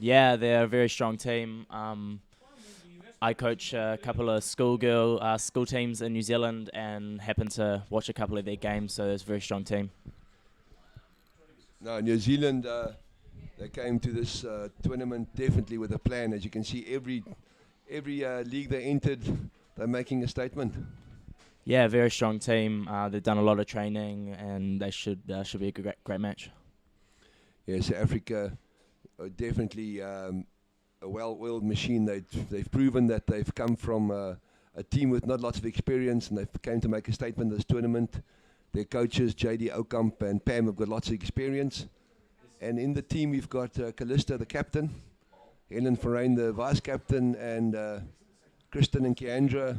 Yeah, they're a very strong team. I coach a couple of school teams in New Zealand and happen to watch a couple of their games, so it's a very strong team. Now, New Zealand, they came to this tournament definitely with a plan. As you can see, every league they entered, they're making a statement. Yeah, very strong team. They've done a lot of training, and they should be a great match. Yes, Africa are definitely a well-oiled machine. They've proven that they've come from a team with not lots of experience, and they've came to make a statement in this tournament. Their coaches, JD Okamp and Pam, have got lots of experience. And in the team, we've got Callista, the captain, Helen Ferrain, the vice-captain, and Kristen and Keandra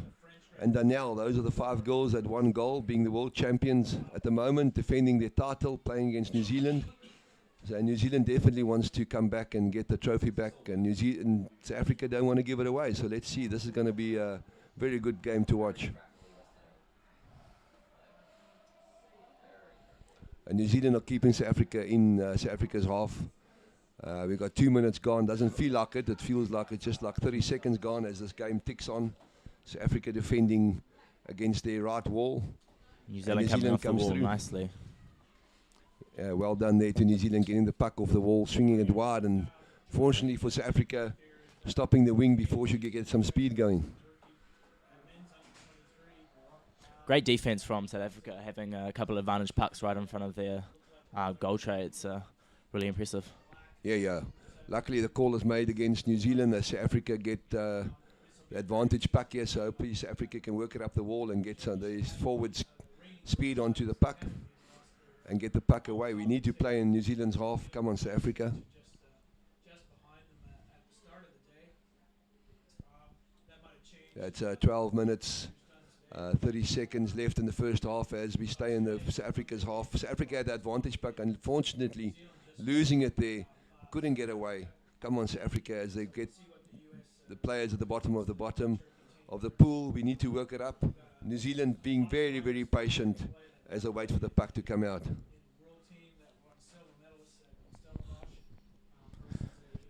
and Danielle. Those are the 5 girls that won gold, being the world champions at the moment, defending their title, playing against New Zealand. So New Zealand definitely wants to come back and get the trophy back, and South Africa don't want to give it away. So let's see. This is going to be a very good game to watch. And New Zealand are keeping South Africa in South Africa's half. We've got 2 minutes gone. Doesn't feel like it. It feels like it's just like 30 seconds gone as this game ticks on. South Africa defending against their right wall. New Zealand coming off the wall through nicely. Well done there to New Zealand, getting the puck off the wall, swinging it wide, and fortunately for South Africa, stopping the wing before she could get some speed going. Great defense from South Africa, having a couple of advantage pucks right in front of their goal tray. It's really impressive. Yeah. Luckily, the call is made against New Zealand as South Africa get the advantage puck here, so hopefully South Africa can work it up the wall and get some the forward speed onto the puck and get the puck away. We need to play in New Zealand's half. Come on, South Africa. That's 12 minutes. 30 seconds left in the first half as we stay in the South Africa's half. South Africa had the advantage puck, unfortunately losing it there, couldn't get away. Come on, South Africa, as they get the players at the bottom of the pool. We need to work it up. New Zealand being very, very patient as they wait for the puck to come out.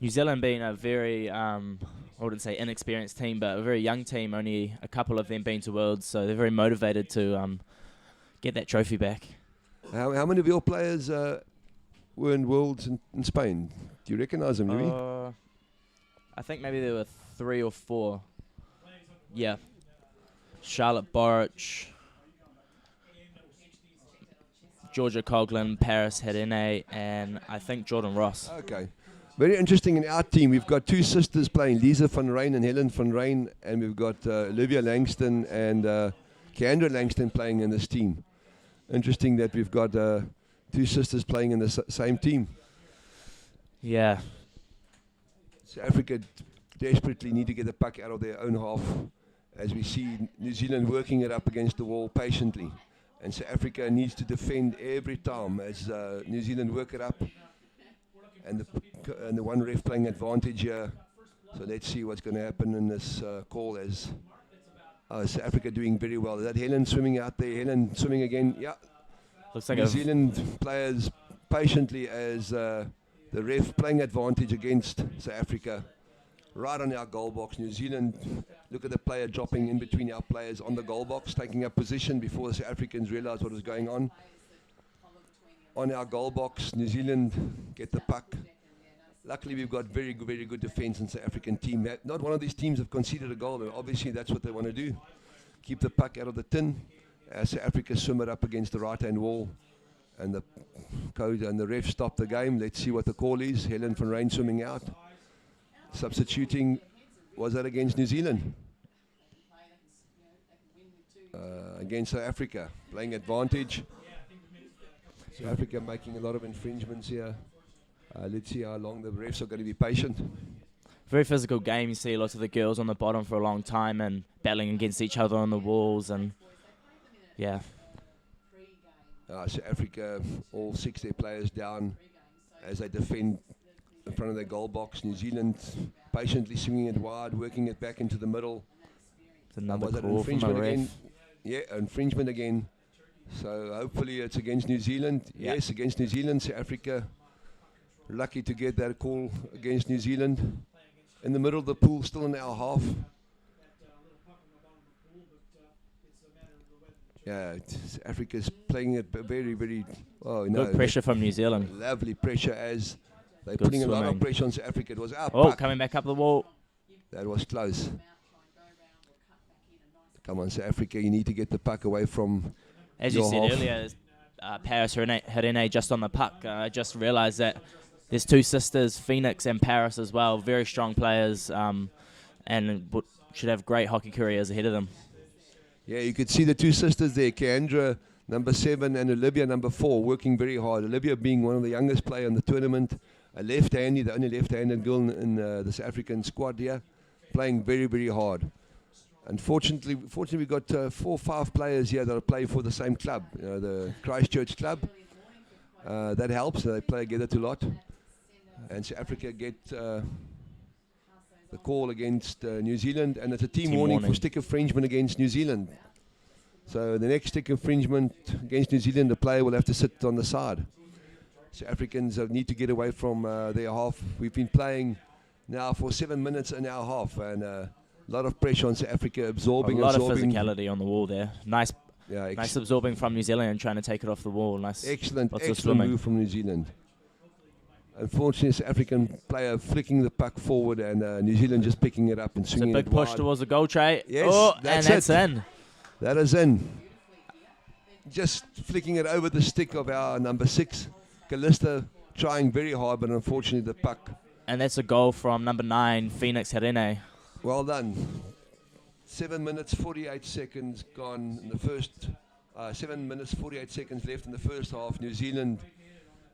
New Zealand being a very I wouldn't say inexperienced team, but a very young team, only a couple of them been to Worlds, so they're very motivated to get that trophy back. How many of your players were in Worlds in Spain? Do you recognise them, Louis? I think maybe there were 3 or 4. Yeah. Charlotte Borich, Georgia Coughlin, Paris Hedene, and I think Jordan Ross. Okay. Very interesting in our team. We've got 2 sisters playing, Lisa van Rijn and Helen van Rijn, and we've got Olivia Langston and Keandra Langston playing in this team. Interesting that we've got 2 sisters playing in the same team. Yeah. South Africa desperately need to get the puck out of their own half as we see New Zealand working it up against the wall patiently. And South Africa needs to defend every time as New Zealand work it up. And the one ref playing advantage here. So let's see what's going to happen in this call as South Africa doing very well. Is that Helen swimming out there? Helen swimming again. Yeah. Looks like New Zealand players patiently as the ref playing advantage against South Africa. Right on our goal box. New Zealand, look at the player dropping in between our players on the goal box, taking up position before the South Africans realize what was going on. On our goal box, New Zealand get the puck. Luckily, we've got very good defense in the South African team. Not one of these teams have conceded a goal, and obviously that's what they want to do. Keep the puck out of the tin. South Africa swim it up against the right-hand wall. And the coach and the ref stop the game. Let's see what the call is. Helen van Rijn swimming out. Substituting, was that against New Zealand? Against South Africa, playing advantage. South Africa making a lot of infringements here. Let's see how long the refs are going to be patient. Very physical game. You see lots of the girls on the bottom for a long time and battling against each other on the walls, and yeah. South Africa, all 6 their players down as they defend in front of their goal box. New Zealand patiently swinging it wide, working it back into the middle. It's another was it call from a infringement ref. again? Yeah, infringement again. So hopefully it's against New Zealand. Yeah. Yes, against New Zealand. South Africa lucky to get that call against New Zealand. In the middle of the pool, still in our half. Yeah, Africa's playing it very, very. Oh no! Good pressure from New Zealand. Lovely pressure as they're Good putting a lot of swimming. pressure on South Africa. It was our Oh, puck. coming back up the wall. That was close. Come on, South Africa, you need to get the puck away from As you your said half. earlier, Paris Hirene just on the puck. I just realised that there's two sisters, Phoenix and Paris as well. Very strong players, and should have great hockey careers ahead of them. Yeah, you could see the two sisters there, Kendra, number 7, and Olivia, number 4, working very hard. Olivia being one of the youngest players in the tournament, a left-handy, the only left-handed girl in the South African squad here, playing very, very hard. Fortunately, we've got 4 or 5 players here that play for the same club, the Christchurch club. That helps. They play together a lot. And South Africa get the call against New Zealand, and it's a team warning for stick infringement against New Zealand. So the next stick infringement against New Zealand, the player will have to sit on the side. So Africans need to get away from their half. We've been playing now for 7 minutes in our half, and a lot of pressure on South Africa, absorbing. A lot of physicality on the wall there. Nice absorbing from New Zealand and trying to take it off the wall. Nice. Excellent move from New Zealand. Unfortunately, South African player flicking the puck forward, and New Zealand just picking it up and swinging it It's a big push wide. towards the goal tray. Yes, that's in. That is in. Just flicking it over the stick of our number 6, Callista, trying very hard, but unfortunately the puck. And that's a goal from number 9, Phoenix Hirene. Well done. 7 minutes 48 seconds gone in the first. 7 minutes 48 seconds left in the first half. New Zealand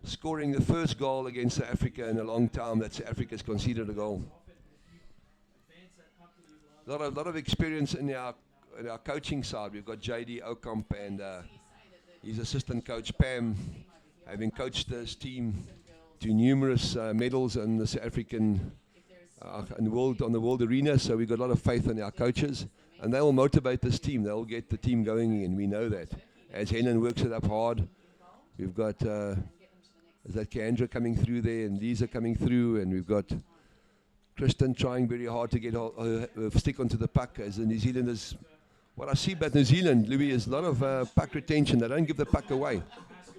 scoring the first goal against South Africa in a long time that South Africa's conceded a goal. A lot of experience in our coaching side. We've got JD Okamp and his assistant coach Pam, having coached this team to numerous medals in the South African on the world arena. So we've got a lot of faith in our coaches, and they will motivate this team. They'll get the team going, and we know that. As Helen works it up hard, we've got is that Kendra coming through there, and Lisa coming through, and we've got Kristen trying very hard to get her stick onto the puck. As the New Zealanders, what I see about New Zealand, Louis, is a lot of puck retention. They don't give the puck away.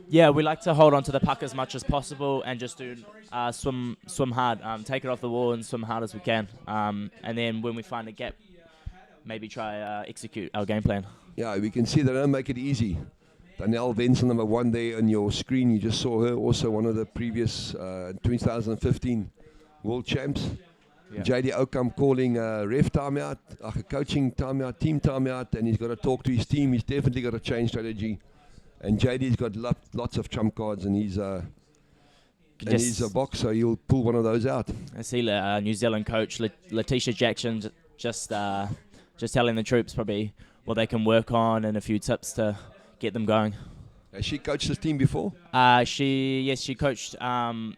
Yeah, we like to hold on to the puck as much as possible and just do swim hard, take it off the wall and swim hard as we can. And then when we find a gap, maybe try execute our game plan. Yeah, we can see they don't make it easy. Danielle Wenzel, number 1 there on your screen. You just saw her, also one of the previous 2015 world champs. Yeah. JD Okamp calling ref timeout, a coaching timeout, team timeout, and he's got to talk to his team. He's definitely got to change strategy. And JD's got lots of trump cards, and he's a boxer. He'll pull one of those out. I see New Zealand coach Letitia Jackson just telling the troops probably what they can work on and a few tips to get them going. Has she coached this team before? She coached.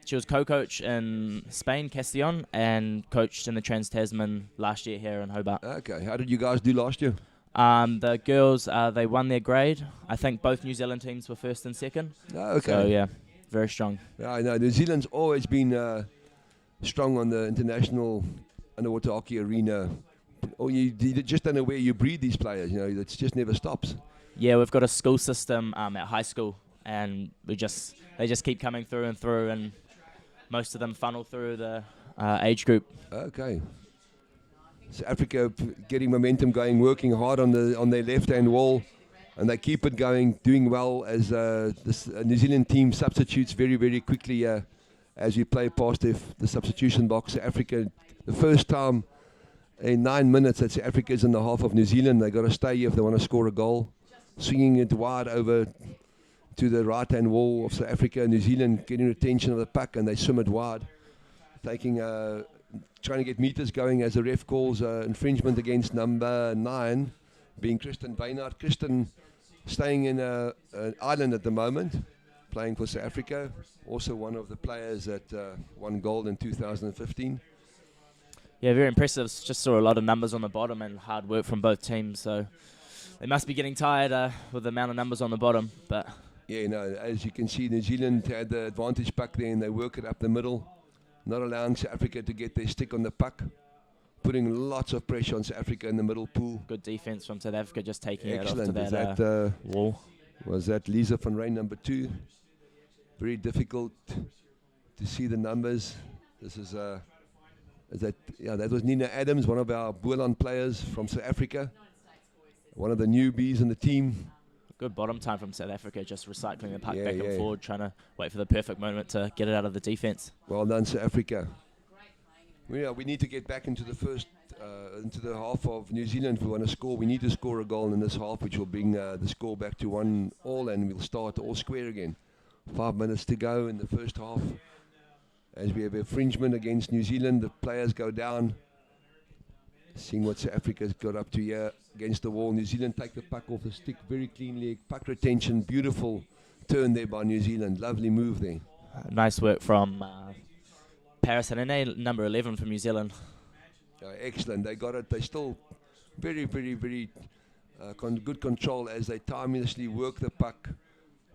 She was co-coach in Spain, Castellón, and coached in the Trans-Tasman last year here in Hobart. Okay, how did you guys do last year? The girls, they won their grade. I think both New Zealand teams were first and second. Okay. So yeah, very strong. Yeah, I know. New Zealand's always been strong on the international underwater hockey arena. You just don't know where you breed these players. It just never stops. Yeah, we've got a school system at high school, and they just keep coming through, and most of them funnel through the age group. Okay. So Africa getting momentum going, working hard on their left-hand wall, and they keep it going, doing well as this New Zealand team substitutes very, very quickly as we play past the substitution box. Africa, the first time in 9 minutes that Africa is in the half of New Zealand, they got to stay here if they want to score a goal. Swinging it wide over to the right-hand wall of South Africa. New Zealand getting retention of the puck, and they swim it wide, trying to get meters going as the ref calls infringement against number 9, being Kristen Baynard. Kristen staying in an island at the moment, playing for South Africa. Also one of the players that won gold in 2015. Yeah, very impressive. Just saw a lot of numbers on the bottom and hard work from both teams. So they must be getting tired with the amount of numbers on the bottom. But Yeah, no, as you can see, New Zealand had the advantage puck there and they work it up the middle, not allowing South Africa to get their stick on the puck, putting lots of pressure on South Africa in the middle pool. Good defense from South Africa, just taking Excellent. it off to that wall. Was that Lisa van Rijn, number 2? Very difficult to see the numbers. This is that was Nina Adams, one of our Boland players from South Africa, one of the newbies in the team. Good bottom time from South Africa, just recycling the puck back and forward, trying to wait for the perfect moment to get it out of the defense. Well done, South Africa. We need to get back into the first, into the half of New Zealand. If we want to score, we need to score a goal in this half, which will bring the score back to 1-1, and we'll start all square again. 5 minutes to go in the first half. As we have infringement against New Zealand, the players go down. Seeing what South Africa's got up to here against the wall. New Zealand take the puck off the stick very cleanly. Puck retention, beautiful turn there by New Zealand. Lovely move there. Nice work from Paris and number 11 from New Zealand. Excellent. They got it. They still very, very, very good control as they timelessly work the puck,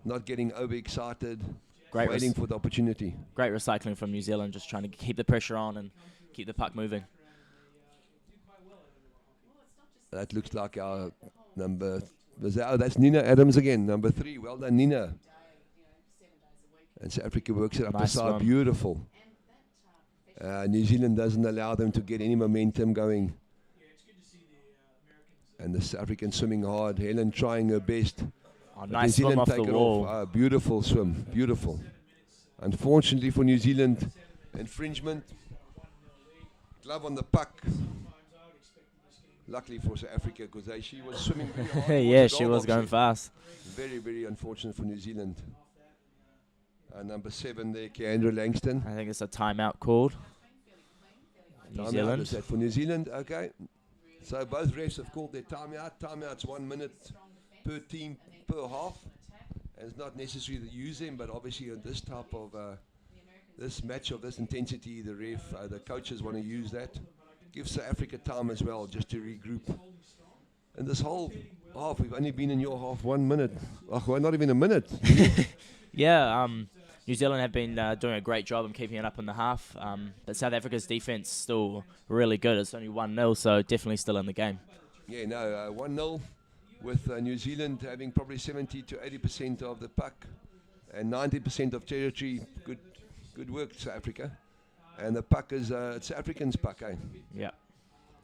not getting overexcited, waiting for the opportunity. Great recycling from New Zealand, just trying to keep the pressure on and keep the puck moving. That looks like our number. That's Nina Adams again, number 3. Well done, Nina. And South Africa works it up the side. Beautiful. New Zealand doesn't allow them to get any momentum going. And the South Africans swimming hard. Helen trying her best. Nice swim off the wall. Beautiful swim. Beautiful. Unfortunately for New Zealand, infringement. Glove on the puck. Luckily for South Africa, because she was swimming very hard. Yeah, she was going fast. Very, very unfortunate for New Zealand. Number 7 there, Keandra Langston. I think it's a timeout called. New Zealand. Is that for New Zealand? Okay. So both refs have called their timeout. Timeout's 1 minute per team per half. And it's not necessary to use them, but obviously in this type of this match of this intensity, the coaches want to use that. Gives South Africa time as well, just to regroup. And this whole half, we've only been in your half 1 minute. Oh, well, not even a minute. Yeah, New Zealand have been doing a great job of keeping it up in the half. But South Africa's defense still really good. It's only 1-0, so definitely still in the game. Yeah, no, 1-0 with New Zealand having probably 70 to 80% of the puck and 90% of territory. Good work, South Africa. And the puck is South African's puck, eh? Yeah.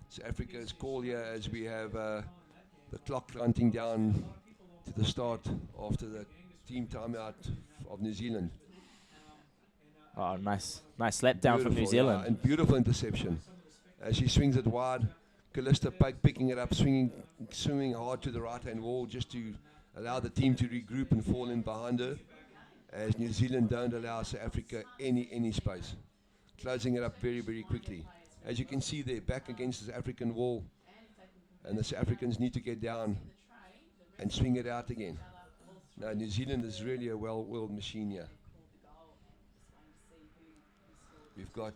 South Africa's call here as we have the clock counting down to the start after the team timeout of New Zealand. Oh, nice slap down from New Zealand. And beautiful interception. As she swings it wide, Callista Pike picking it up, swinging hard to the right-hand wall just to allow the team to regroup and fall in behind her. As New Zealand don't allow South Africa any space. Closing it up very, very quickly. As you can see, they're back against the African wall, and the South Africans need to get down and swing it out again. Now, New Zealand is really a well-oiled machine here. We've got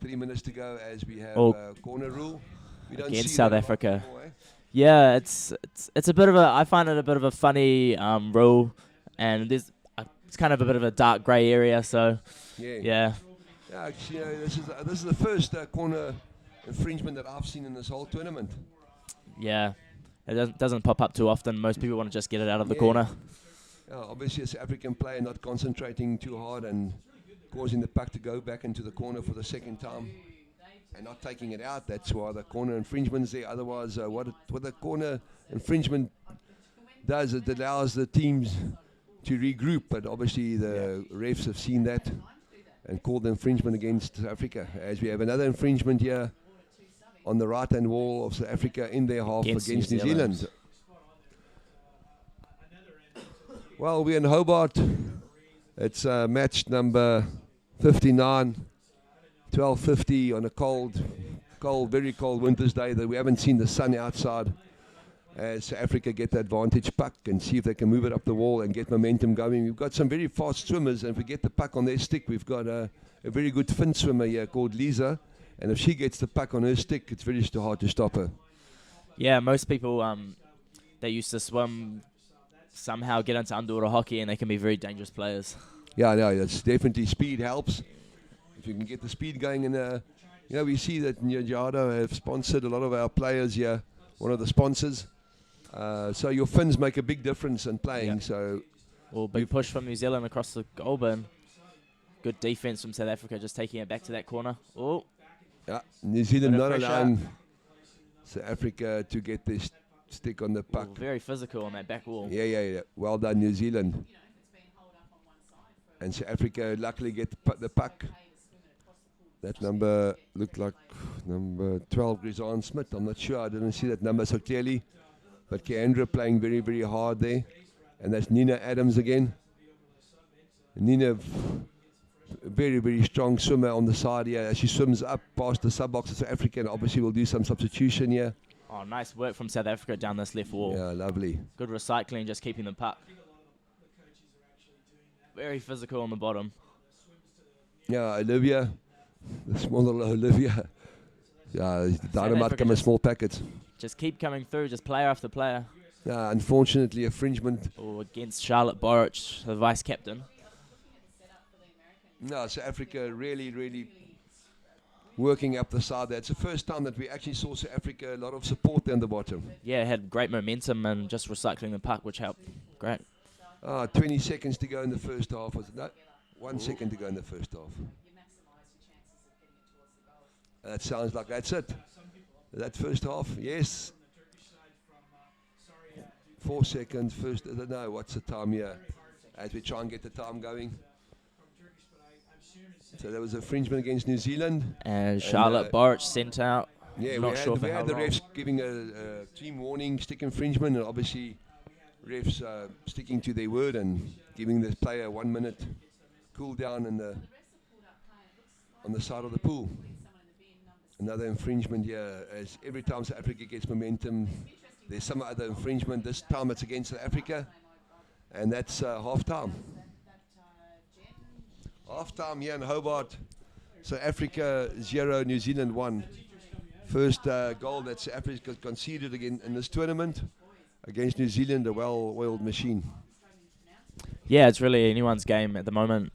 3 minutes to go as we have corner rule. We don't against see South Africa. Yeah, it's a bit of a. I find it a bit of a funny rule, and there's it's kind of a bit of a dark grey area. So yeah. Actually, this is the first corner infringement that I've seen in this whole tournament. Yeah, it doesn't pop up too often. Most people want to just get it out of the corner. Obviously, a South African player not concentrating too hard and causing the puck to go back into the corner for the second time and not taking it out. That's why the corner infringement's there. Otherwise, what the corner infringement does, it allows the teams to regroup. But obviously, the refs have seen that and called the infringement against South Africa. As we have another infringement here on the right-hand wall of South Africa in their half against New Zealand. Well, we're in Hobart. It's match number 59, 12:50 on a cold, very cold winter's day that we haven't seen the sun outside. As South Africa get the advantage puck and see if they can move it up the wall and get momentum going. We've got some very fast swimmers, and if we get the puck on their stick, we've got a very good Finn swimmer here called Lisa, and if she gets the puck on her stick, it's very hard to stop her. Yeah, most people they used to swim somehow get into underwater hockey, and they can be very dangerous players. Yeah, no, that's definitely speed helps. If you can get the speed going, and we see that Njado have sponsored a lot of our players here. One of the sponsors. So your fins make a big difference in playing. Yep. So, Well, big push from New Zealand across the goal bin. Good defense from South Africa, just taking it back to that corner. Oh, yeah, New Zealand not pressure. allowing South Africa to get this stick on the puck. Ooh, very physical on that back wall. Yeah. Well done, New Zealand. And South Africa luckily get the puck. That number looked like number 12, Grizan Smith. I'm not sure. I didn't see that number so clearly. But Keandra playing very, very hard there. And that's Nina Adams again. Nina, very, very strong swimmer on the side here. As she swims up past the sub-box of South Africa, and obviously will do some substitution here. Oh, nice work from South Africa down this left wall. Yeah, lovely. Good recycling, just keeping the puck. Very physical on the bottom. Yeah, Olivia. The small little Olivia. Yeah, dynamite come in small packets. Just keep coming through, just player after player. Yeah, unfortunately, a infringement. Or against Charlotte Borich, the vice captain. No, South Africa really, really working up the side there. It's the first time that we actually saw South Africa a lot of support there on the bottom. Yeah, had great momentum and just recycling the puck, which helped. Great. 20 seconds to go in the first half. Was it? No, 1 second to go in the first half. That sounds like that's it. That first half, yes. 4 seconds, first, I don't know, what's the time here? As we try and get the time going. So there was infringement against New Zealand. And Charlotte Borich sent out. Yeah, Not sure we for how had the long. refs giving a team warning, stick infringement, and obviously refs sticking to their word and giving the player 1 minute cool down on the side of the pool. Another infringement here, as every time South Africa gets momentum, there's some other infringement. This time it's against South Africa, and that's half-time. Half-time here in Hobart. South Africa 0, New Zealand 1. First goal that South Africa conceded again in this tournament against New Zealand, a well-oiled machine. Yeah, it's really anyone's game at the moment.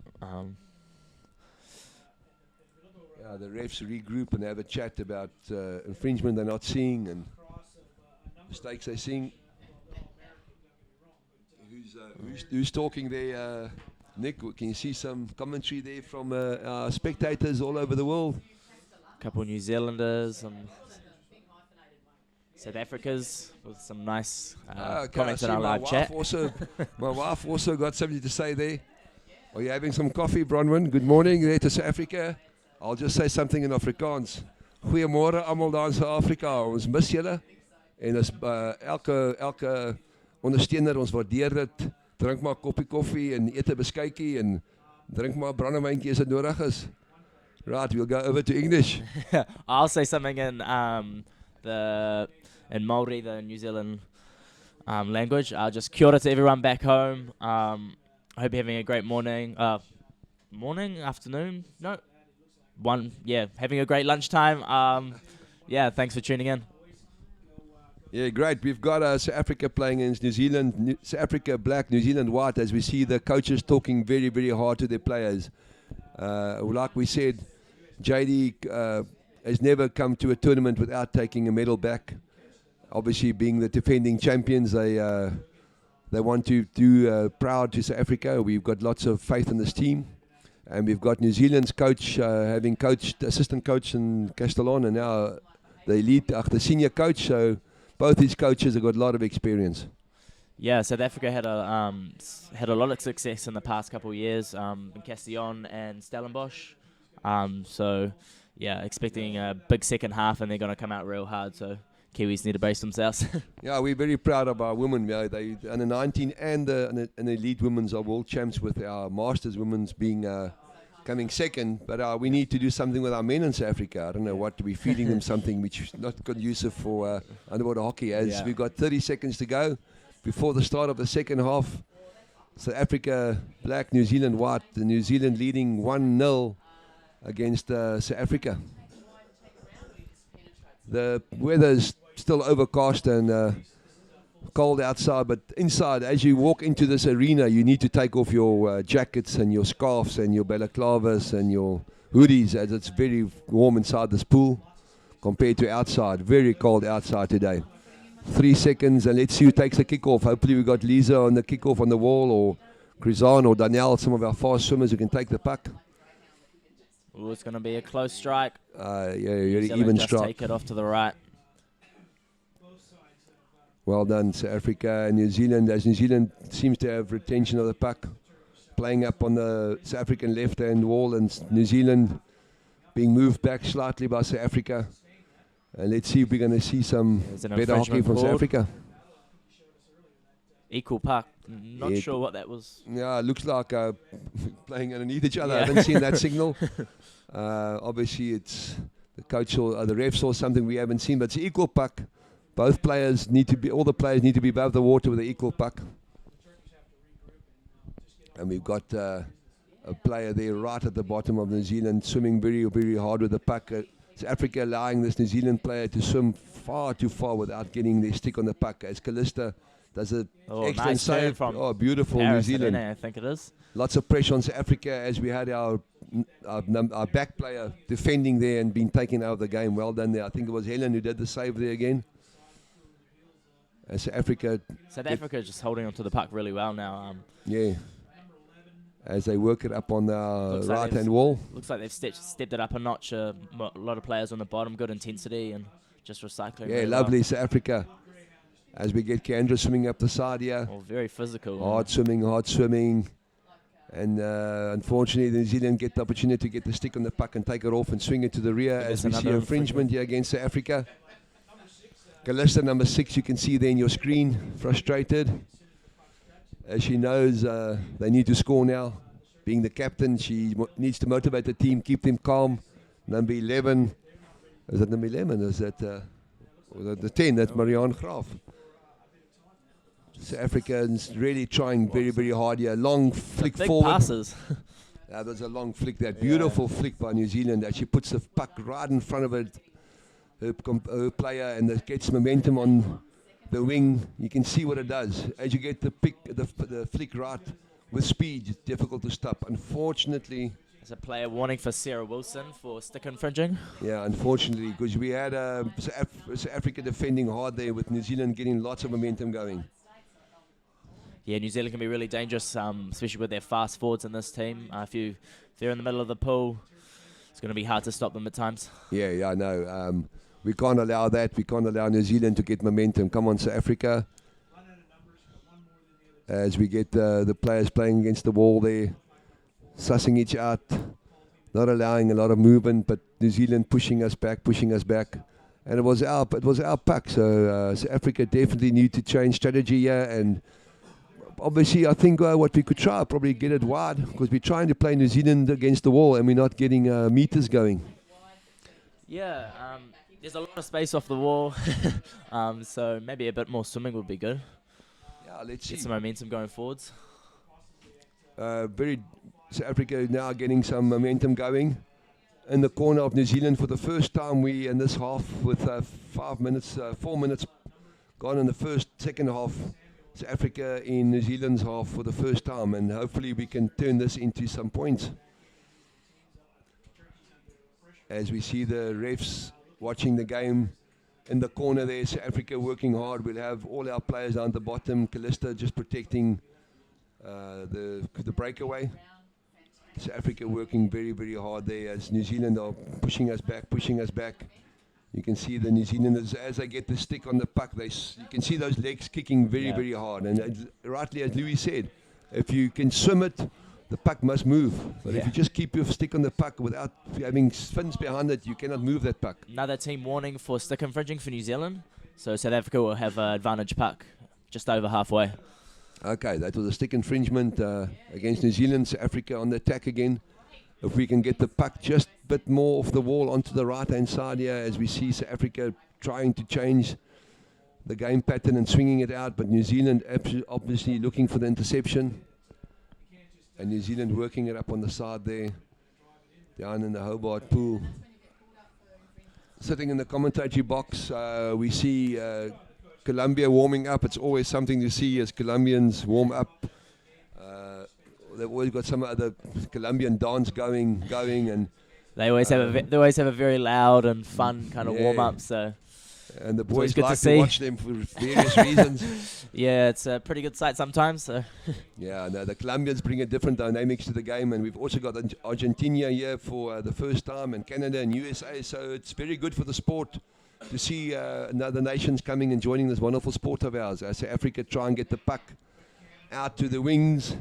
The refs regroup and have a chat about infringement they're not seeing and mistakes they're seeing. Who's talking there? Nick, can you see some commentary there from our spectators all over the world? A couple New Zealanders, some South Africans with some nice comments in our live chat. My wife also got something to say there. Are you having some coffee, Bronwyn? Good morning there to South Africa. I'll just say something in Afrikaans. Goeiemôre almal daar in Suid-Afrika. Ons mis julle. En as elke ondersteuner, ons waardeer dit. Drink maar 'n koppie koffie en eet 'n beskuitjie en drink maar 'n brandewyntjie as dit nodig is. Right, we'll go over to English. I'll say something in Maori, the New Zealand language. Just kia ora to everyone back home. I hope you're having a great morning. Afternoon? No. Having a great lunchtime. Thanks for tuning in. Yeah, great. We've got South Africa playing against New Zealand. South Africa black, New Zealand white, as we see the coaches talking very, very hard to their players. Like we said, JD has never come to a tournament without taking a medal back. Obviously, being the defending champions, they want to do proud to South Africa. We've got lots of faith in this team. And we've got New Zealand's coach having coached, assistant coach in Castellon, and now the senior coach. So both these coaches have got a lot of experience. Yeah, South Africa had a lot of success in the past couple of years in Castellon and Stellenbosch. Expecting a big second half, and they're going to come out real hard. So Kiwis need to brace themselves. Yeah, we're very proud of our women. They under 19 and the elite women's are world champs, with our masters women's being coming second. But we need to do something with our men in South Africa. I don't know what to be feeding them something which is not conducive for underwater hockey. As we've got 30 seconds to go before the start of the second half. South Africa black, New Zealand white. The New Zealand leading 1-0 against South Africa. The weather's still overcast, and Cold outside, but inside, as you walk into this arena, you need to take off your jackets and your scarves and your balaclavas and your hoodies, as it's very warm inside this pool compared to outside. Very cold outside today. 3 seconds, and let's see who takes the kickoff. Hopefully we got Lisa on the kickoff on the wall, or Krizan or Danielle, some of our fast swimmers who can take the puck. Ooh, it's going to be a close strike. Yeah, really Zealand even just strike. take it off to the right. Well done, South Africa and New Zealand, as New Zealand seems to have retention of the puck, playing up on the South African left-hand wall, and New Zealand being moved back slightly by South Africa. And let's see if we're going to see some better hockey from South Africa. Equal puck. Not sure what that was. Yeah, it looks like playing underneath each other. Yeah. I haven't seen that signal. Obviously, it's the coach or the ref saw something we haven't seen, but it's equal puck. Both players need to be, all the players need to be above the water with the equal puck. And we've got a player there right at the bottom of New Zealand swimming very, very hard with the puck. South Africa allowing this New Zealand player to swim far too far without getting their stick on the puck. As Callista does an excellent nice save. from Beautiful Paris, New Zealand. I think it is. Lots of pressure on South Africa as we had our back player defending there and being taken out of the game. Well done there. I think it was Helen who did the save there again. South Africa is just holding onto the puck really well now. Yeah. As they work it up on the right-hand wall. Looks like they've stepped it up a notch. A lot of players on the bottom, good intensity and just recycling. Yeah, really lovely well. South Africa. As we get Kendra swimming up the side here. Oh, very physical. Hard swimming. And unfortunately, the New Zealand get the opportunity to get the stick on the puck and take it off and swing it to the rear as we see infringement here against South Africa. Callista, number 6, you can see there in your screen, frustrated. As she knows they need to score now. Being the captain, she needs to motivate the team, keep them calm. Number 11, is that number 11? Is that the 10? That's Marianne Graaf. South Africans really trying very, very hard here. Long flick forward. Passes. That was a long flick, that beautiful flick by New Zealand. That she puts the puck right in front of it. Her player, and it gets momentum on the wing. You can see what it does. As you get the flick right with speed, it's difficult to stop. Unfortunately, there's a player warning for Sarah Wilson for stick infringing. Yeah, unfortunately, because we had South Africa defending hard there with New Zealand getting lots of momentum going. Yeah, New Zealand can be really dangerous, especially with their fast forwards in this team. If they're in the middle of the pool, it's going to be hard to stop them at times. Yeah, I know. We can't allow that. We can't allow New Zealand to get momentum. Come on, South Africa. As we get the players playing against the wall there, sussing each out, not allowing a lot of movement, but New Zealand pushing us back. And it was our puck. So South Africa definitely need to change strategy here. And obviously, I think what we could try, probably get it wide, because we're trying to play New Zealand against the wall and we're not getting meters going. Yeah, there's a lot of space off the wall, so maybe a bit more swimming would be good. Yeah, let's see. Get some momentum going forwards. South Africa now getting some momentum going. In the corner of New Zealand for the first time, we in this half with 4 minutes gone in the second half. South Africa in New Zealand's half for the first time, and hopefully we can turn this into some points. As we see the refs watching the game in the corner there, South Africa working hard. We'll have all our players down at the bottom. Callista just protecting the breakaway. South Africa working very, very hard there as New Zealand are pushing us back. You can see the New Zealanders, as they get the stick on the puck, you can see those legs kicking very, very hard. And rightly, as Louis said, if you can swim it, the puck must move. But if you just keep your stick on the puck without having fins behind it, you cannot move that puck. Another team warning for stick infringing for New Zealand. So South Africa will have an advantage puck just over halfway. Okay, that was a stick infringement against New Zealand. South Africa on the attack again. If we can get the puck just a bit more off the wall onto the right-hand side here, as we see South Africa trying to change the game pattern and swinging it out, but New Zealand obviously looking for the interception. And New Zealand working it up on the side there, down in the Hobart pool. Sitting in the commentary box, we see Colombia warming up. It's always something to see as Colombians warm up. They've always got some other Colombian dance going, and They always have a very loud and fun kind of warm up. So. And the It's always boys good to like to see. watch them for various reasons. Yeah, it's a pretty good sight sometimes. So. Yeah, no, the Colombians bring a different dynamics to the game, and we've also got Argentina here for the first time, and Canada and USA. So it's very good for the sport to see another nations coming and joining this wonderful sport of ours. As South Africa try and get the puck out to the wings.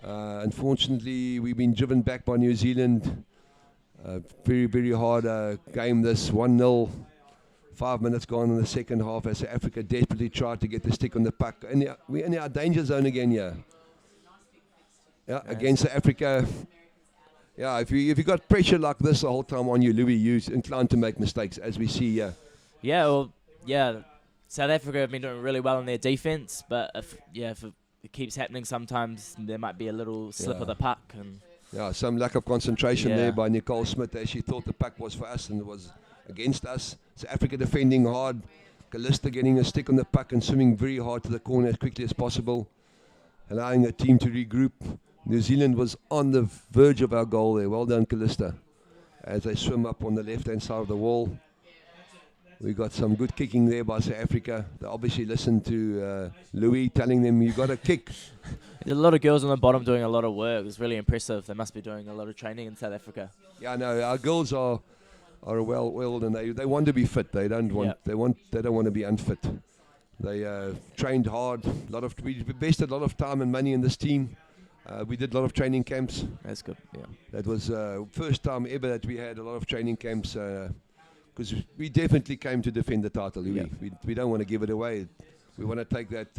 Unfortunately, we've been driven back by New Zealand. Very, very hard game this, 1-0. 5 minutes gone in the second half as South Africa desperately tried to get the stick on the puck. And we're in our danger zone again here. Yeah, against South Africa. Yeah, if you got pressure like this the whole time on you, Louis, you're inclined to make mistakes, as we see here. Yeah, South Africa have been doing really well in their defense, but if it keeps happening, sometimes there might be a little slip of the puck. And some lack of concentration there by Nicole Smith, as she thought the puck was for us and it was against us. South Africa defending hard. Callista getting a stick on the puck and swimming very hard to the corner as quickly as possible, allowing her team to regroup. New Zealand was on the verge of our goal there. Well done, Callista. As they swim up on the left-hand side of the wall. We got some good kicking there by South Africa. They obviously listened to Louis telling them, you got to kick. There's a lot of girls on the bottom doing a lot of work. It's really impressive. They must be doing a lot of training in South Africa. Yeah, no, our girls are well-oiled and they want to be fit. They don't want to be unfit. They trained hard. We invested a lot of time and money in this team. We did a lot of training camps. That's good. Yeah. That was first time ever that we had a lot of training camps. Because we definitely came to defend the title. We don't want to give it away. We want to take that.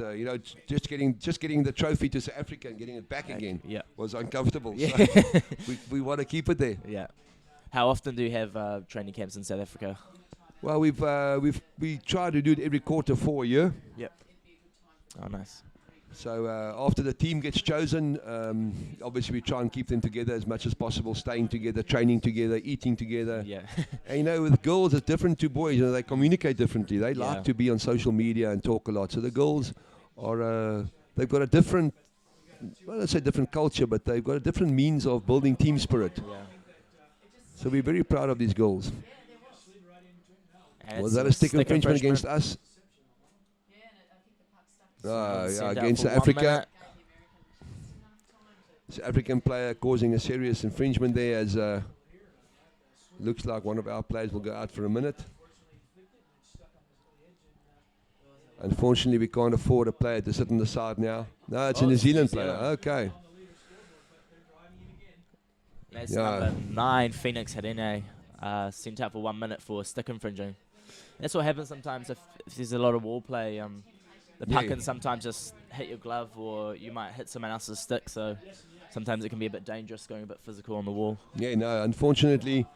Just getting the trophy to South Africa and getting it back again was uncomfortable. Yeah. So we want to keep it there. Yeah. How often do you have training camps in South Africa? Well, we try to do it every quarter for a year. Yep. Oh, nice. So after the team gets chosen, obviously we try and keep them together as much as possible, staying together, training together, eating together. Yeah. And with girls, it's different to boys. They communicate differently. They like to be on social media and talk a lot. So the girls are, they've got a different, let's say different culture, but they've got a different means of building team spirit. Yeah. So we're very proud of these goals. Was that a stick infringement against us? Against South Africa. South African player causing a serious infringement there, as looks like one of our players will go out for a minute. Unfortunately, we can't afford a player to sit on the side now. No, it's a New Zealand player. Okay. That's number 9, Phoenix Hadene, sent out for 1 minute for stick infringing. That's what happens sometimes if there's a lot of wall play. The puck can sometimes just hit your glove, or you might hit someone else's stick, so sometimes it can be a bit dangerous going a bit physical on the wall. Yeah, no, unfortunately,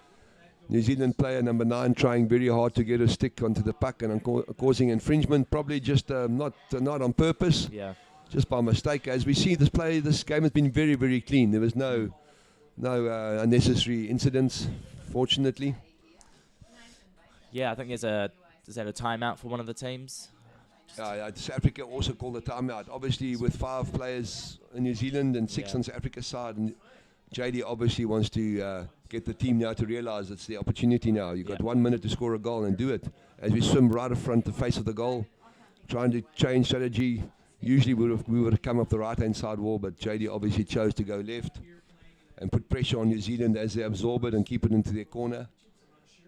New Zealand player number 9 trying very hard to get a stick onto the puck and causing infringement, probably just not on purpose, just by mistake. As we see, this game has been very, very clean. There was no unnecessary incidents, fortunately. Yeah, I think is that a timeout for one of the teams? South Africa also called a timeout. Obviously, with 5 players in New Zealand and 6 on South Africa's side, and JD obviously wants to get the team now to realise it's the opportunity now. You've got 1 minute to score a goal and do it. As we swim right in front, the face of the goal, trying to change strategy. Usually we would have come up the right-hand side wall, but JD obviously chose to go left and put pressure on New Zealand as they absorb it and keep it into their corner.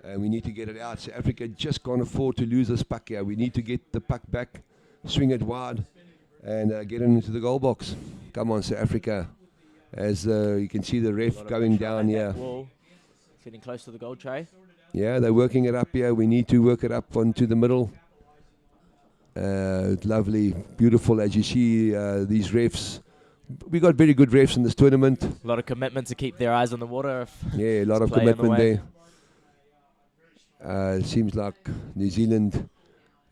And we need to get it out. South Africa just can't afford to lose this puck here. We need to get the puck back, swing it wide, and get it into the goal box. Come on, South Africa. As you can see the ref going down here. Getting close to the goal tray. Yeah, they're working it up here. We need to work it up onto the middle. Lovely, beautiful, as you see these refs. We got very good refs in this tournament. A lot of commitment to keep their eyes on the water. A lot of commitment there. It seems like New Zealand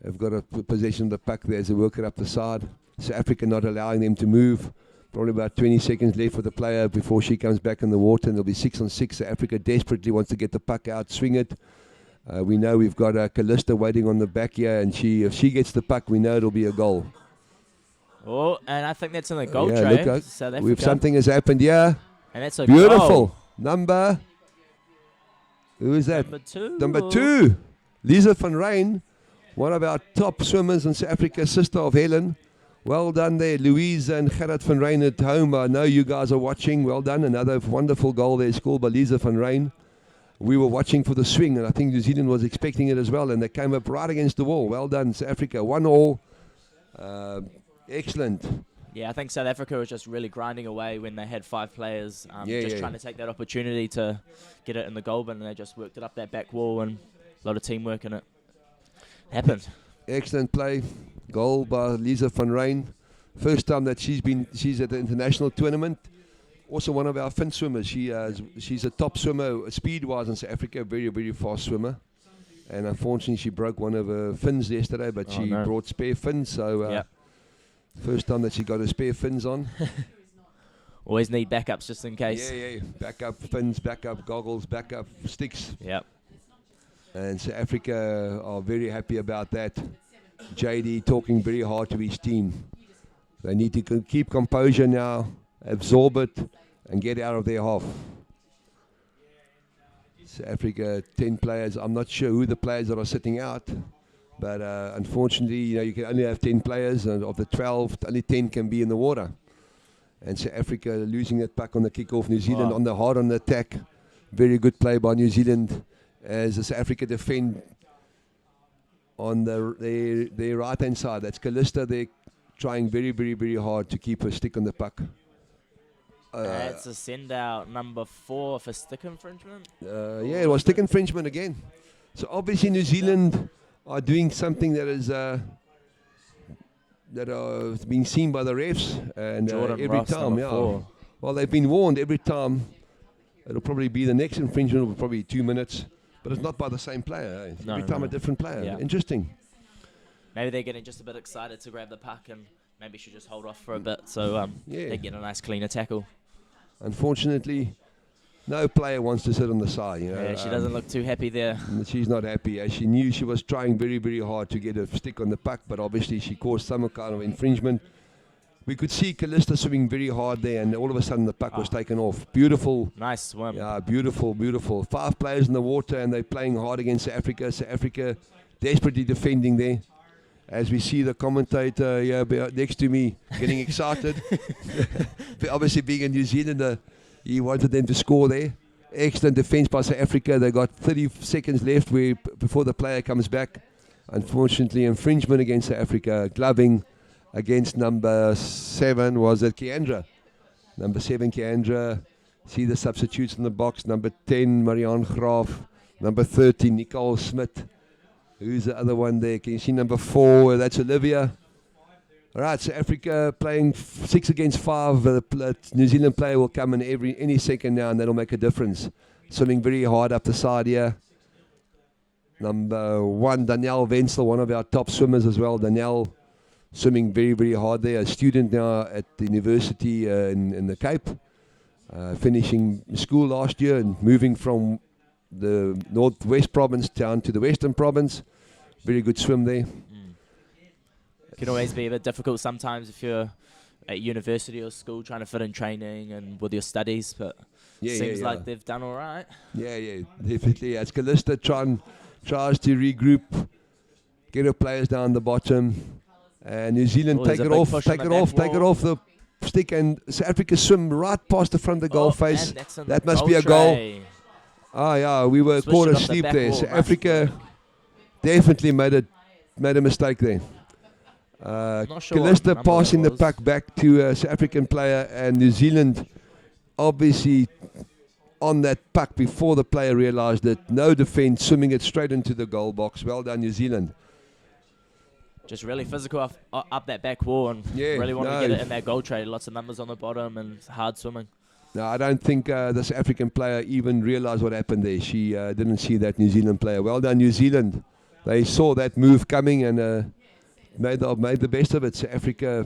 have got a possession of the puck there as they work it up the side. South Africa not allowing them to move. Probably about 20 seconds left for the player before she comes back in the water, and there'll be 6 on 6. South Africa desperately wants to get the puck out, swing it. We know we've got Callista waiting on the back here, and if she gets the puck, we know it'll be a goal. Oh, and I think that's in the goal Yeah, tray. look, South we've Africa. something has happened here. And that's a Beautiful. goal. Number. Who is that? Number 2. Number 2. Lisa van Rijn, one of our top swimmers in South Africa, sister of Helen. Well done there, Louise and Gerard van Rijn at home. I know you guys are watching. Well done. Another wonderful goal there scored by Lisa van Rijn. We were watching for the swing, and I think New Zealand was expecting it as well, and they came up right against the wall. Well done, South Africa. 1-1. Excellent. Yeah, I think South Africa was just really grinding away when they had 5 players, trying to take that opportunity to get it in the goal bin, and they just worked it up that back wall, and a lot of teamwork, and it happened. Excellent play. Goal by Lisa van Rijn. First time that she's at the international tournament. Also one of our Finn swimmers. She's a top swimmer speed-wise in South Africa, very, very fast swimmer. And unfortunately she broke one of her fins yesterday, but she brought spare fins, so first time that she got her spare fins on. Always need backups just in case. Yeah. Backup fins, backup goggles, backup sticks. Yep. And South Africa are very happy about that. JD talking very hard to his team. They need to keep composure now, absorb it, and get out of their half. South Africa, 10 players. I'm not sure who the players that are sitting out, but unfortunately, you can only have 10 players, and of the 12, only 10 can be in the water. And South Africa losing that puck on the kickoff. New Zealand on the hard on the attack. Very good play by New Zealand as South Africa defend on their right hand side. That's Callista. They're trying very, very, very hard to keep her stick on the puck. That's a send out number 4 for stick infringement. Yeah, it was stick infringement again. So obviously New Zealand are doing something that is that are being seen by the refs, and every Ross, time, well, they've been warned every time. It'll probably be the next infringement will probably 2 minutes, but it's not by the same player. Every time a different player. Yeah. Interesting. Maybe they're getting just a bit excited to grab the puck, and maybe should just hold off for a bit, so they get a nice cleaner tackle. Unfortunately, no player wants to sit on the side. Yeah, she doesn't look too happy there. She's not happy. As she knew she was trying very, very hard to get a stick on the puck, but obviously she caused some kind of infringement. We could see Callista swimming very hard there, and all of a sudden the puck was taken off. Beautiful. Nice swim. Yeah, beautiful, beautiful. 5 players in the water, and they're playing hard against South Africa. South Africa desperately defending there. As we see the commentator here next to me getting excited. Obviously being a New Zealander, he wanted them to score there. Excellent defense by South Africa. They got 30 seconds left before the player comes back. Unfortunately, infringement against South Africa. Gloving against number 7 was it Keandra. Number 7 Keandra. See the substitutes in the box. Number 10 Marianne Graaf. Number 13 Nicole Smith. Who's the other one there? Can you see number 4? That's Olivia. All right, so Africa playing 6 against 5. The New Zealand player will come in any second now, and that'll make a difference. Swimming very hard up the side here. Number 1, Danielle Wenzel, one of our top swimmers as well. Danielle swimming very, very hard there. A student now at the university in the Cape. Finishing school last year and moving from the Northwest province down to the Western province. Very good swim there. Can always be a bit difficult sometimes if you're at university or school trying to fit in training and with your studies, but seems like they've done all right. Yeah, definitely. As Callista tries to regroup, get her players down the bottom, and New Zealand take it off the stick, and South Africa swim right past the front of the goal face. That must be a goal. We were caught asleep there. South Africa definitely made a mistake there. Callista passing the puck back to a South African player, and New Zealand obviously on that puck before the player realised it. No defence, swimming it straight into the goal box. Well done, New Zealand. Just really physical up that back wall, and really want to get it in that goal tray. Lots of numbers on the bottom and hard swimming. No, I don't think the South African player even realised what happened there. She didn't see that New Zealand player. Well done, New Zealand. They saw that move coming and made the best of it. South Africa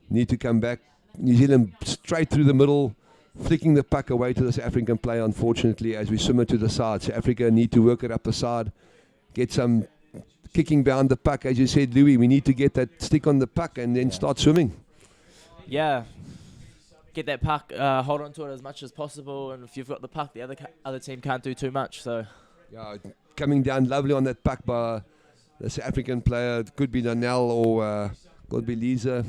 need to come back. New Zealand straight through the middle, flicking the puck away to the South African player, unfortunately, as we swim it to the side. South Africa need to work it up the side, get some kicking behind the puck. As you said, Louis, we need to get that stick on the puck and then start swimming. Yeah. Get that puck, hold on to it as much as possible, and if you've got the puck, the other team can't do too much. So Yeah, coming down lovely on that puck by the South African player. It could be Nanel or could be Lisa,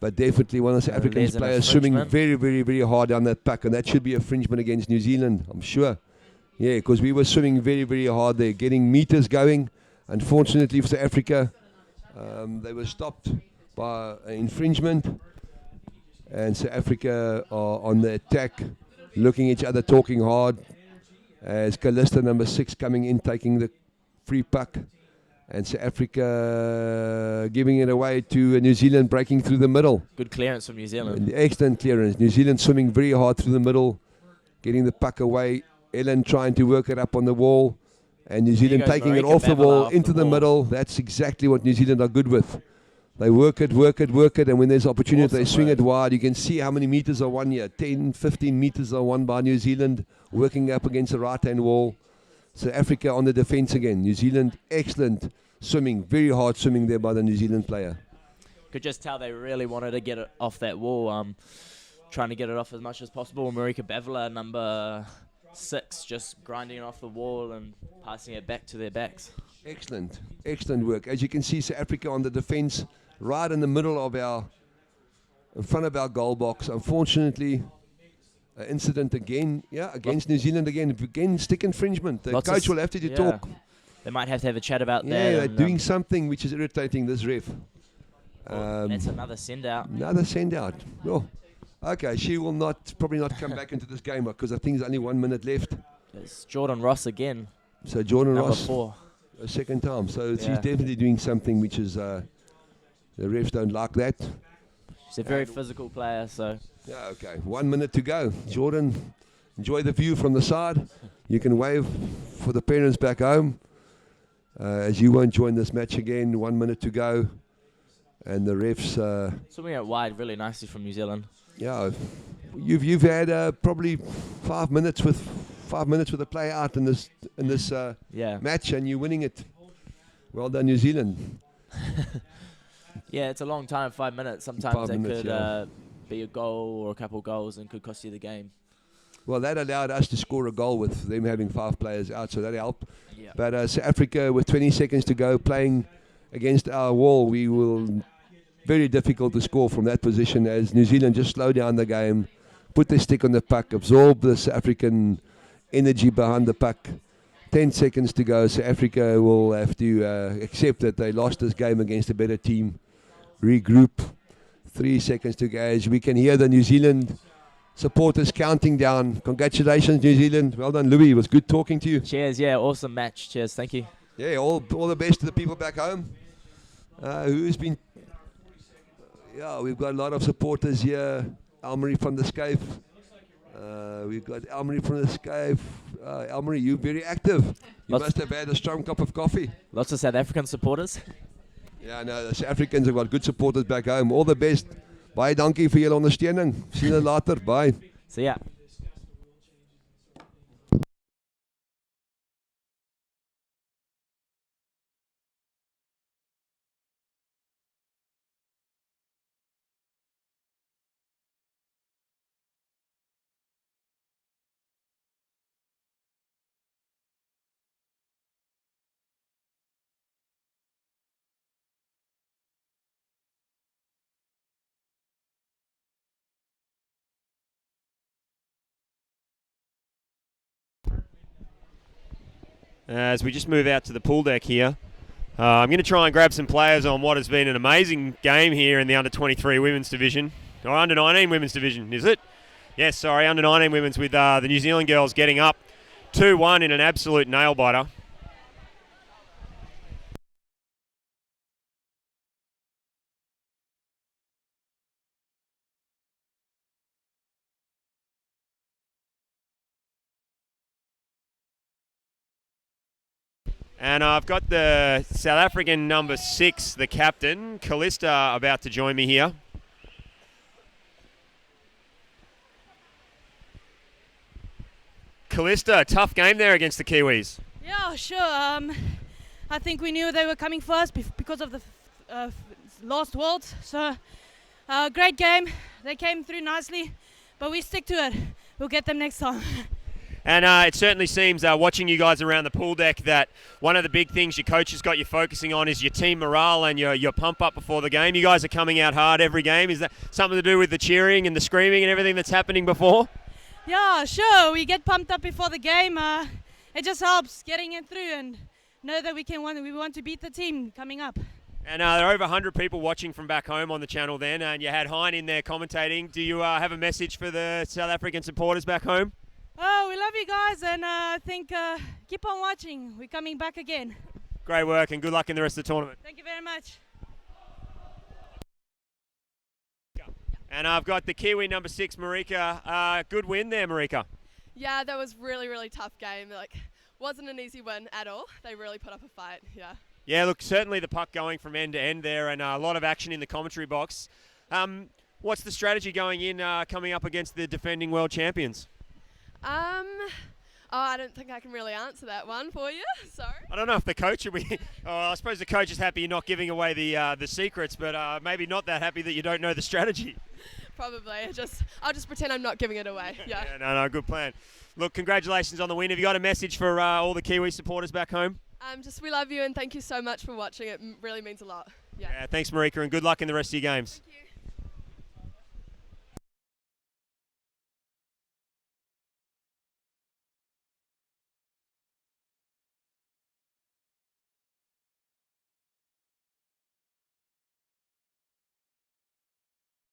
but definitely one of the South African there's an players swimming infringement. very, very, very hard down that puck, and that should be a infringement against New Zealand, I'm sure. Yeah, because we were swimming very, very hard there, getting meters going. Unfortunately for South Africa, they were stopped by an infringement, and South Africa are on the attack, looking at each other, talking hard, as Callista number 6 coming in, taking the free puck, and South Africa giving it away to New Zealand, breaking through the middle. Good clearance from New Zealand. And excellent clearance. New Zealand swimming very hard through the middle, getting the puck away. Ellen trying to work it up on the wall, and New Zealand goes taking it Marika off the Bavela wall off into the the ball. middle. That's exactly what New Zealand are good with. They work it, and when there's opportunity, they Awesome swing work. it wide. You can see how many meters are won here. 10, 15 meters are won by New Zealand, working up against the right-hand wall. So Africa on the defense again. New Zealand, excellent swimming, very hard swimming there by the New Zealand player. Could just tell they really wanted to get it off that wall, trying to get it off as much as possible. Marika Bavela, number 6, just grinding it off the wall and passing it back to their backs. Excellent, excellent work. As you can see, South Africa on the defense, right in the middle of in front of our goal box. Unfortunately, an incident again, against New Zealand again, stick infringement. The Lots coach of will have to yeah. talk. They might have to have a chat about that. Yeah, they're and, doing something which is irritating this ref. that's another send out. Another send out. Oh, okay, she will probably not come back into this game because I think there's only 1 minute left. It's Jordan Ross again, So Jordan number Ross, 4. a second time. So she's Yeah. definitely doing something which is the refs don't like that. She's a very physical player, so Yeah, okay. 1 minute to go. Jordan, enjoy the view from the side. You can wave for the parents back home as you won't join this match again. 1 minute to go. And the refs, swimming it wide really nicely from New Zealand. yeah, you've had probably 5 minutes with a play out in this Yeah. match, and you're winning it. Well done, New Zealand. Yeah, it's a long time, 5 minutes. Sometimes 5 that minutes, could yeah. be a goal or a couple goals and could cost you the game. Well, that allowed us to score a goal with them having 5 players out, so that helped. Yeah. But South Africa, with 20 seconds to go, playing against our wall, we will very difficult to score from that position as New Zealand just slow down the game, put their stick on the puck, absorb the South African energy behind the puck. 10 seconds to go. South Africa will have to accept that they lost this game against a better team. Regroup. 3 seconds to go. As we can hear the New Zealand supporters counting down. Congratulations, New Zealand. Well done, Louis. It was good talking to you. Cheers. Yeah, awesome match. Cheers. Thank you. Yeah, all the best to the people back home. Who's been... Yeah, we've got a lot of supporters here. Elmarie van der Skyf. We've got Elmarie from the Skype. Elmarie, you're very active. You must have had a strong cup of coffee. Lots of South African supporters. Ja, no, the South Africans have got good supporters back home. All the best. Baie dankie vir julle ondersteuning. Sien julle later. Bye. See ya. As we just move out to the pool deck here, I'm going to try and grab some players on what has been an amazing game here in the under-23 women's division. Or under-19 women's division, is it? Yes, sorry, under-19 women's with the New Zealand girls getting up 2-1 in an absolute nail-biter. And I've got the South African number 6, the captain, Callista, about to join me here. Callista, tough game there against the Kiwis. Yeah, sure. I think we knew they were coming for us because of the last Worlds. So great game. They came through nicely, but we stick to it. We'll get them next time. And it certainly seems, watching you guys around the pool deck, that one of the big things your coach has got you focusing on is your team morale and your pump up before the game. You guys are coming out hard every game. Is that something to do with the cheering and the screaming and everything that's happening before? Yeah, sure. We get pumped up before the game. It just helps getting it through and know that we want to beat the team coming up. And there are over 100 people watching from back home on the channel then, and you had Hein in there commentating. Do you have a message for the South African supporters back home? Oh, we love you guys, and I think keep on watching. We're coming back again. Great work and good luck in the rest of the tournament. Thank you very much. And I've got the Kiwi number 6, Marika. Good win there, Marika. Yeah, that was really tough game. Wasn't an easy win at all. They really put up a fight. Yeah. Yeah, look, certainly the puck going from end to end there, and a lot of action in the commentary box. What's the strategy going in coming up against the defending world champions? I don't think I can really answer that one for you. Sorry. I don't know if the coach will be. I suppose the coach is happy you're not giving away the secrets, but maybe not that happy that you don't know the strategy. Probably. I'll just pretend I'm not giving it away. Yeah. Yeah, no, good plan. Look, congratulations on the win. Have you got a message for all the Kiwi supporters back home? Just we love you and thank you so much for watching. It really means a lot. Yeah. Thanks, Marika, and good luck in the rest of your games. Thank you.